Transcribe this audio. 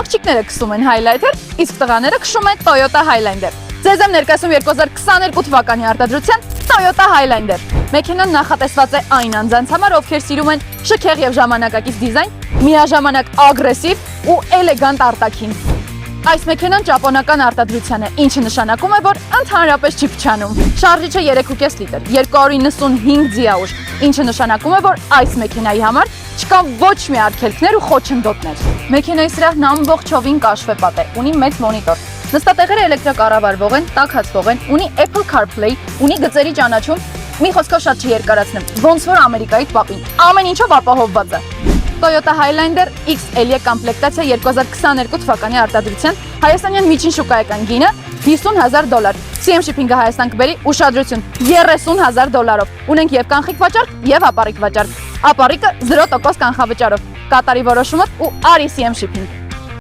Աղջիկները քսում են Highlander, իսկ տղաները քշում են Toyota Highlander։ Ձեզ եմ ներկայացնում 2022 թվականի արտադրության Toyota Highlander։ Մեքենան նախատեսված է այն անձանց համար, ովքեր սիրում են շքեղ եւ ժամանակակից դիզայն, միաժամանակ ագրեսիվ ու էլեգանտ արտաքին։ Այս մեքենան ճապոնական արտադրության է, ինչը նշանակում է, որ ընդհանրապես չի փչանում։ Շարժիչը 3.5 լիտր, 295 ձիաուժ, ինչը նշանակում է, որ այս մեքենայի համար չկան ոչ մի արգելքներ ու խոչընդոտներ։ Մեքենայի սրահն ամբողջովին կաշվեպատ է, ունի մեծ մոնիտոր։ Նստատեղերը էլեկտրակառավարվող են, տաքացվող են, ունի Apple CarPlay, ունի գծերի ճանաչում։ Մի խոսքով շատ չերկարացնեմ, ոնց որ Ամերիկայի տպապին, ամեն ինչով ապահովված է։ Toyota Highlander XL կոմպլեկտացիա 2022 թվականի արտադրության հայաստանյան միջին շուկայական գինը $50,000, CM Shipping-ը Հայաստան կբերի ուշադրություն $30,000, ունենք եւ կանխիկ վաճառք եւ ապառիկ վաճառք, ապառիկը 0% կանխավճարով, կատարի որոշումը ու արի CM Shipping։